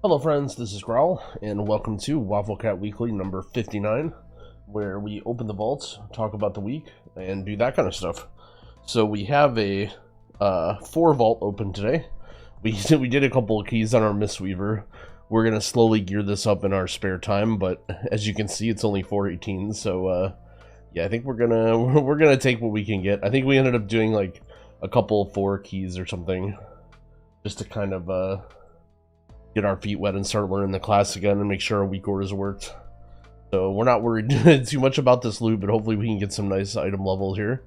Hello friends, this is Growl, and welcome to Wafflecat Weekly number 59, where we open the vaults, talk about the week, and do that kind of stuff. So we have a 4 vault open today. We did a couple of keys on our Mistweaver. We're going to slowly gear this up in our spare time, but as you can see, it's only 418, so yeah, I think we're gonna take what we can get. I think we ended up doing like a couple of 4 keys or something, just to kind of get our feet wet and start learning the class again and make sure our weak orders worked. So we're not worried too much about this loot, but hopefully we can get some nice item levels here.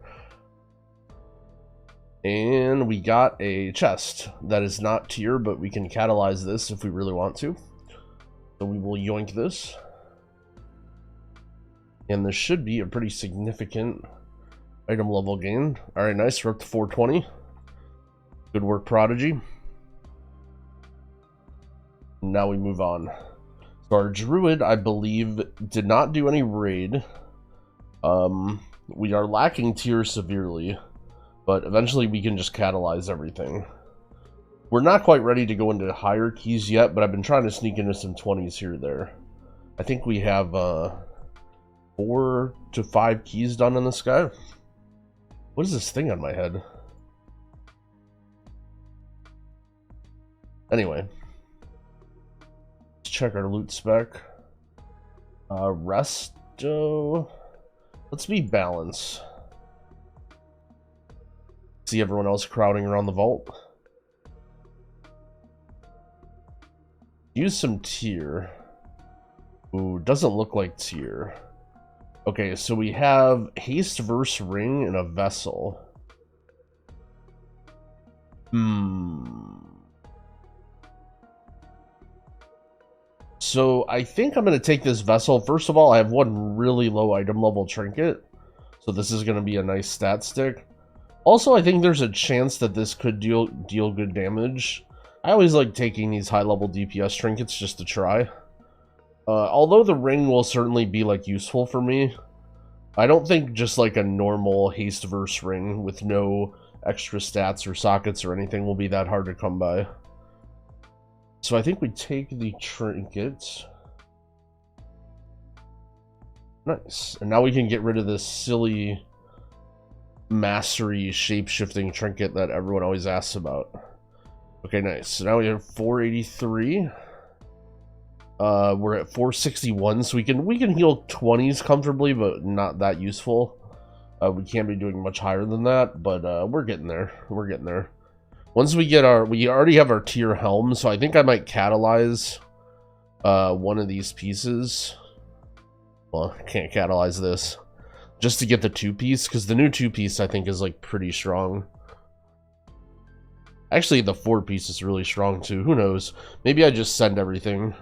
And we got a chest that is not tier, but we can catalyze this if we really want to. So we will yoink this. And this should be a pretty significant item level gain. Alright, nice. We're up to 420. Good work, Prodigy. Now we move on. So our Druid, I believe, did not do any raid. We are lacking tier severely, but eventually we can just catalyze everything. We're not quite ready to go into higher keys yet, but I've been trying to sneak into some 20s here or there. I think we have 4 to 5 keys done in this guy. What is this thing on my head? Anyway. Check our loot spec. Resto. Let's be balanced. See everyone else crowding around the vault. Use some tier. Ooh, doesn't look like tier. Okay, so we have haste verse ring and a vessel. So I think I'm going to take this vessel. First of all, I have one really low item level trinket, so this is going to be a nice stat stick. Also, I think there's a chance that this could deal good damage. I always like taking these high level DPS trinkets just to try. Although the ring will certainly be like useful for me, I don't think just like a normal haste verse ring with no extra stats or sockets or anything will be that hard to come by. So I think we take the trinkets. Nice. And now we can get rid of this silly mastery shape-shifting trinket that everyone always asks about. Okay, nice. So now we have 483. We're at 461, so we can heal 20s comfortably, but not that useful. We can't be doing much higher than that, but we're getting there. We're getting there. Once we get we already have our tier helm, so I think I might catalyze one of these pieces. Well, I can't catalyze this. Just to get the 2-piece, because the new 2-piece I think is like pretty strong. Actually, the 4-piece is really strong too. Who knows? Maybe I just send everything.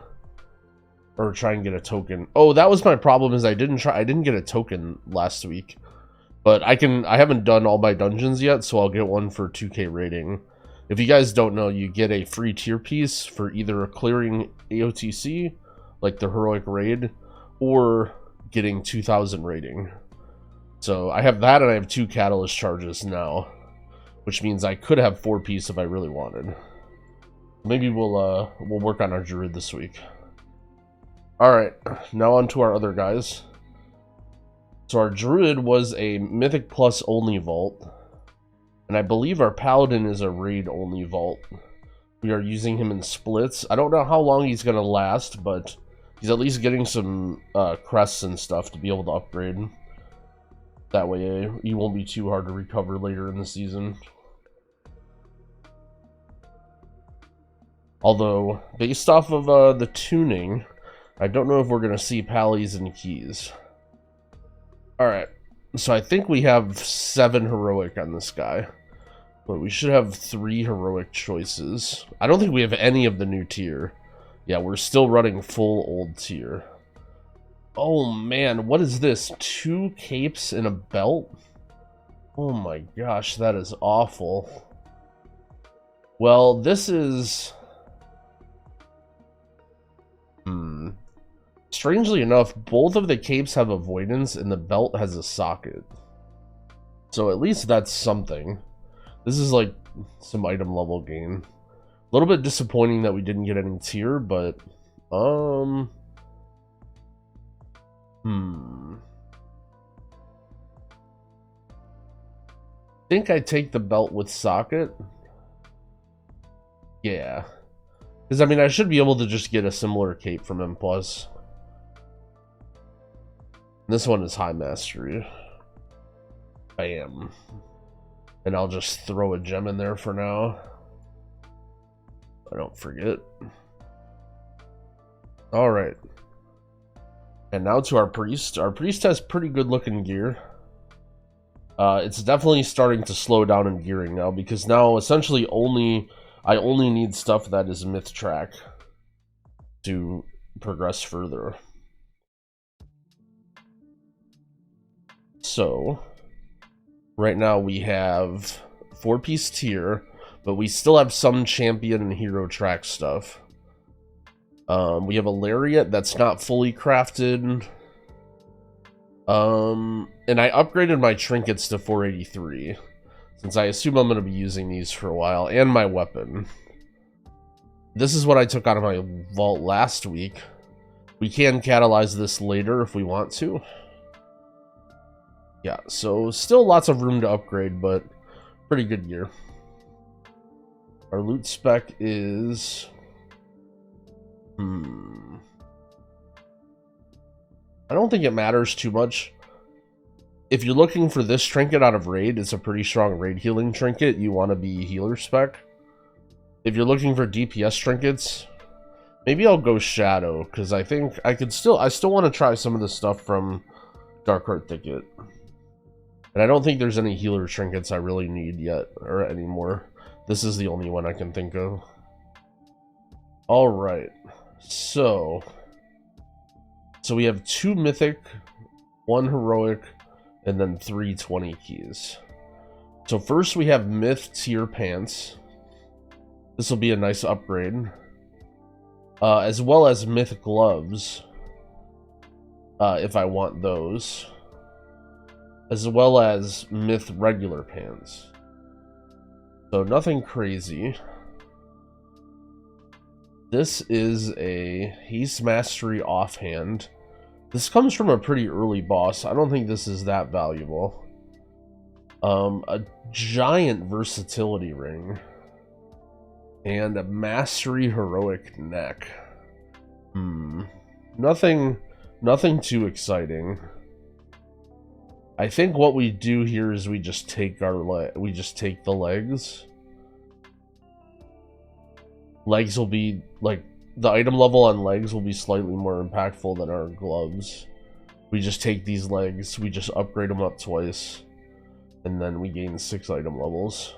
Or try and get a token. Oh, that was my problem, is I didn't get a token last week. But I haven't done all my dungeons yet, so I'll get one for 2k rating. If you guys don't know, you get a free tier piece for either clearing AOTC, like the heroic raid, or getting 2000 rating. So I have that, and I have 2 catalyst charges now, which means I could have 4-piece if I really wanted. Maybe we'll work on our Druid this week. All right, now on to our other guys. So our Druid was a Mythic Plus only vault. And I believe our Paladin is a raid only vault. We are using him in splits. I don't know how long he's going to last, but he's at least getting some crests and stuff to be able to upgrade. That way he won't be too hard to recover later in the season. Although, based off of the tuning, I don't know if we're going to see pallies and keys. Alright, so I think we have 7 heroic on this guy. But we should have 3 heroic choices. I don't think we have any of the new tier. Yeah, we're still running full old tier. Oh man, what is this? 2 capes and a belt? Oh my gosh, that is awful. Well, this is... Strangely enough, both of the capes have avoidance and the belt has a socket. So at least that's something. This is like some item level gain. little bit disappointing that we didn't get any tier, but I think I take the belt with socket. Yeah, because I mean I should be able to just get a similar cape from M+. This one is high mastery. Bam. And I'll just throw a gem in there for now. I don't forget. Alright. And now to our priest. Our priest has pretty good looking gear. It's definitely starting to slow down in gearing now, because now essentially I only need stuff that is myth track to progress further. So right now we have 4-piece tier, but we still have some champion and hero track stuff. We have a lariat that's not fully crafted. And I upgraded my trinkets to 483, since I assume I'm going to be using these for a while, and my weapon. This is what I took out of my vault last week. We can catalyze this later if we want to. Yeah, so still lots of room to upgrade, but pretty good gear. Our loot spec is... I don't think it matters too much. If you're looking for this trinket out of raid, it's a pretty strong raid healing trinket. You want to be healer spec. If you're looking for DPS trinkets, maybe I'll go Shadow, because I think I still want to try some of the stuff from Darkheart Thicket. And I don't think there's any healer trinkets I really need yet, or anymore. This is the only one I can think of. Alright, so we have 2 mythic, 1 heroic, and then 3 20 keys. So first we have myth tier pants. This will be a nice upgrade. As well as myth gloves, if I want those. As well as myth regular pants. So nothing crazy. This is a haste mastery offhand. This comes from a pretty early boss. I don't think this is that valuable. A giant versatility ring. And a mastery heroic neck. Nothing too exciting. I think what we do here is we just take the legs. Legs will be, like, the item level on legs will be slightly more impactful than our gloves. We just take these legs, we just upgrade them up twice, and then we gain 6 item levels.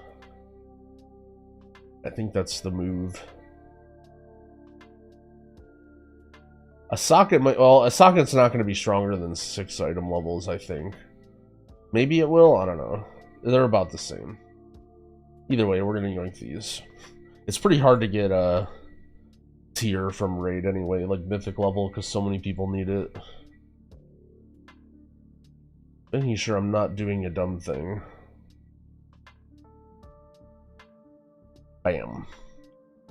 I think that's the move. A socket might, well, a socket's not going to be stronger than 6 item levels, I think. Maybe it will, I don't know. They're about the same. Either way, we're going to yoink these. It's pretty hard to get a tier from raid anyway, like mythic level, because so many people need it. Making sure I'm not doing a dumb thing. Bam.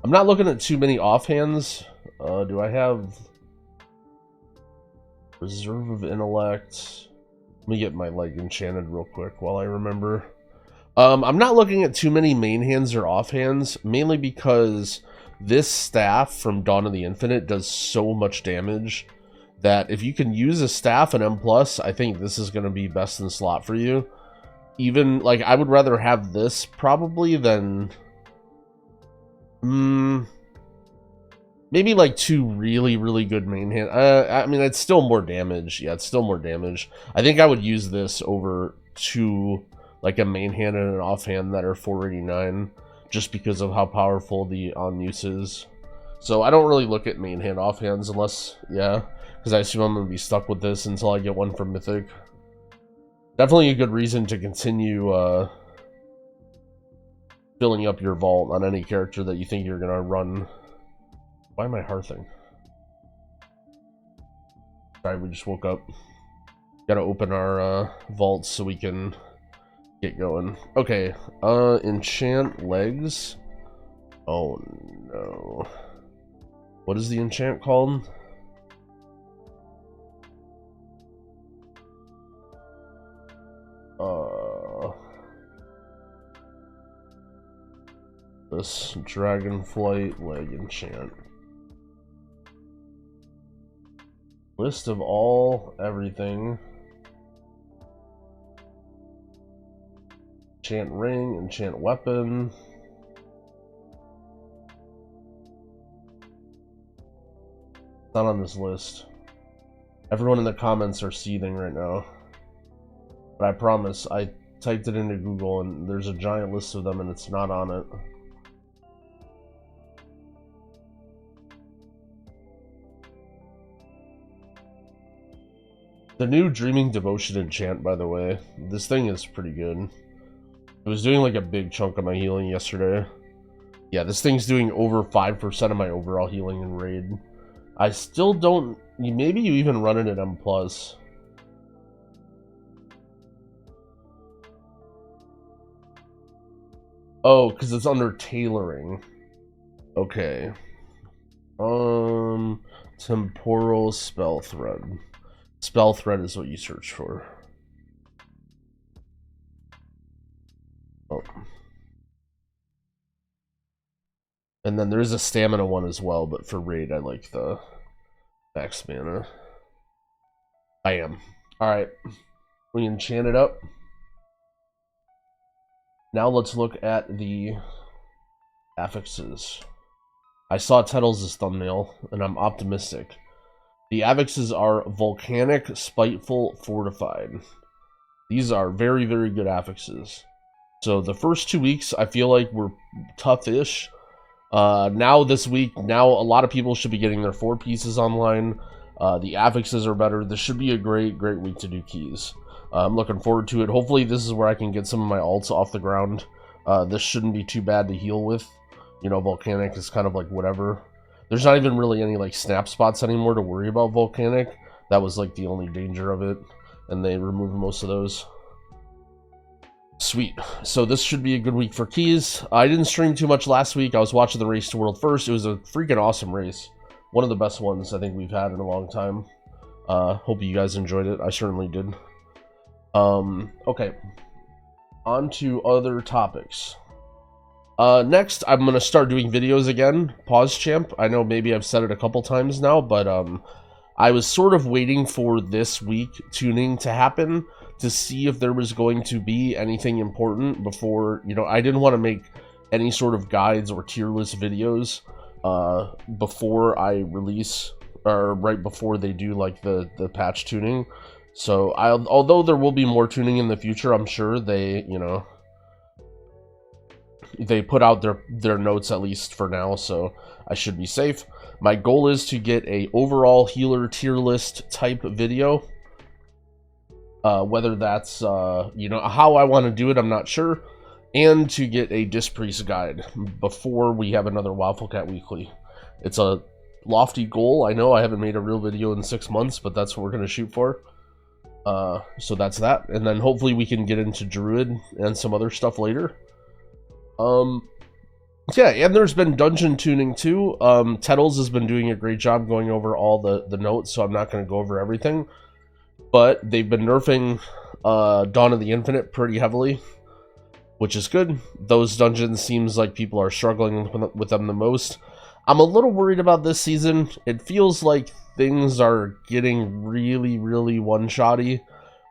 I'm not looking at too many offhands. Do I have Reserve of Intellect? Let me get my leg enchanted real quick while I remember. I'm not looking at too many main hands or offhands, mainly because this staff from Dawn of the Infinite does so much damage that if you can use a staff and M+, I think this is going to be best in slot for you. Even, like, I would rather have this probably than... maybe like 2 really, really good main hand. I mean, it's still more damage. Yeah, it's still more damage. I think I would use this over 2... like a main hand and an offhand that are 489, just because of how powerful the on-use is. So I don't really look at main hand offhands unless, yeah, because I assume I'm going to be stuck with this until I get one from Mythic. Definitely a good reason to continue filling up your vault on any character that you think you're going to run. Why am I hearthing? Sorry, we just woke up. Gotta open our vaults so we can get going. Okay, enchant legs. Oh no. What is the enchant called? This Dragonflight leg enchant. List of all everything. Enchant ring, enchant weapon. It's not on this list. Everyone in the comments are seething right now. But I promise, I typed it into Google and there's a giant list of them and it's not on it. The new Dreaming Devotion enchant, by the way, this thing is pretty good. It was doing like a big chunk of my healing yesterday. Yeah, this thing's doing over 5% of my overall healing in raid. I still don't... Maybe you even run it at M+. Oh, because it's under tailoring. Okay. Temporal spell thread. Spell thread is what you search for. Oh. And then there's a stamina one as well, but for raid I like the max mana. I am. Alright. We enchant it up. Now let's look at the affixes. I saw Tettles' thumbnail, and I'm optimistic. The affixes are Volcanic, Spiteful, Fortified. These are very, very good affixes. So the first 2 weeks, I feel like were tough-ish. Now this week, now a lot of people should be getting their 4 pieces online. The affixes are better. This should be a great, great week to do keys. I'm looking forward to it. Hopefully this is where I can get some of my alts off the ground. This shouldn't be too bad to heal with. You know, Volcanic is kind of like whatever. There's not even really any like snap spots anymore to worry about Volcanic. That was like the only danger of it. And they removed most of those. Sweet. So this should be a good week for keys. I didn't stream too much last week. I was watching the race to World First. It was a freaking awesome race. One of the best ones I think we've had in a long time. Hope you guys enjoyed it. I certainly did. Okay. On to other topics. Next, I'm going to start doing videos again. Pause champ. I know maybe I've said it a couple times now, but I was sort of waiting for this week tuning to happen to see if there was going to be anything important before, you know, I didn't want to make any sort of guides or tier list videos before I release, or right before they do like the patch tuning. So although there will be more tuning in the future, I'm sure they, you know, they put out their notes at least for now, so I should be safe. My goal is to get a overall healer tier list type video. Whether that's, you know, how I want to do it, I'm not sure. And to get a Disc Priest guide before we have another Wafflecat Weekly. It's a lofty goal. I know I haven't made a real video in 6 months, but that's what we're going to shoot for. So that's that. And then hopefully we can get into Druid and some other stuff later. Yeah, and there's been dungeon tuning too. Tettles has been doing a great job going over all the notes, so I'm not going to go over everything. But they've been nerfing Dawn of the Infinite pretty heavily, which is good. Those dungeons seems like people are struggling with them the most. I'm a little worried about this season. It feels like things are getting really, really one-shotty.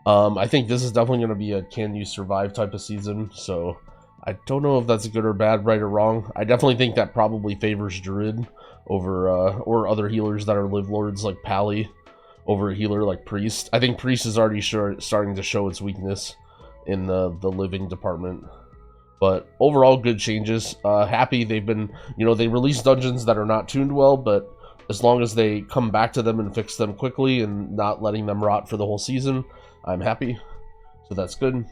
I think this is definitely going to be a can you survive type of season, so I don't know if that's good or bad, right or wrong. I definitely think that probably favors Druid over, or other healers that are live lords like Pally over a healer like Priest. I think Priest is already starting to show its weakness in the living department. But overall, good changes. Happy they've been, you know, they release dungeons that are not tuned well, but as long as they come back to them and fix them quickly and not letting them rot for the whole season, I'm happy. So that's good.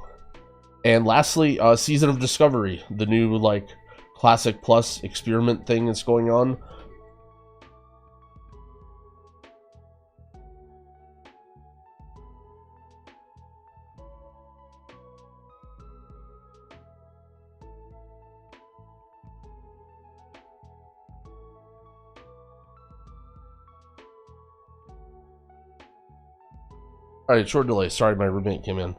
And lastly, Season of Discovery, the new, like, Classic Plus experiment thing that's going on. Alright, short delay. Sorry, my roommate came in.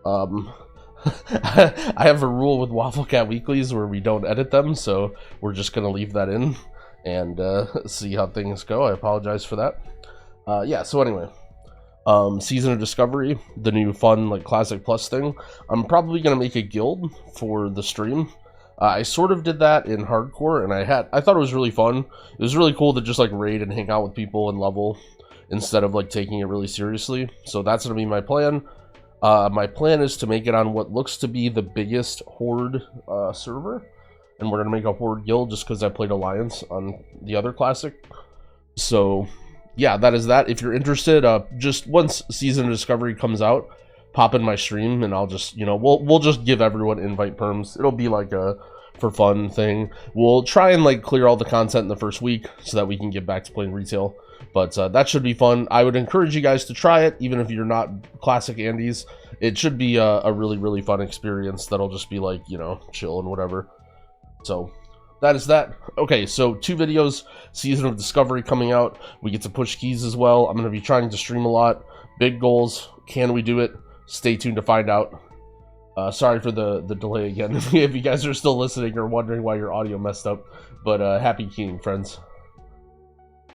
I have a rule with Wafflecat weeklies where we don't edit them, so we're just gonna leave that in and see how things go. I apologize for that. Yeah, so anyway, Season of Discovery, the new fun like Classic Plus thing. I'm probably gonna make a guild for the stream. I sort of did that in hardcore, and I thought it was really fun. It was really cool to just like raid and hang out with people and level instead of like taking it really seriously. So that's gonna be my plan. My plan is to make it on what looks to be the biggest Horde server, and we're gonna make a Horde guild just because I played Alliance on the other Classic. So yeah, that is that. If you're interested, just once Season of Discovery comes out, pop in my stream, and I'll just, you know, we'll just give everyone invite perms. It'll be like a for fun thing. We'll try and like clear all the content in the first week so that we can get back to playing retail. But that should be fun. I would encourage you guys to try it, even if you're not Classic Andes. It should be a really, really fun experience that'll just be like, you know, chill and whatever. So that is that. Okay, so 2 videos, Season of Discovery coming out. We get to push keys as well. I'm going to be trying to stream a lot. Big goals. Can we do it? Stay tuned to find out. Sorry for the delay again, if you guys are still listening or wondering why your audio messed up. But happy keying, friends.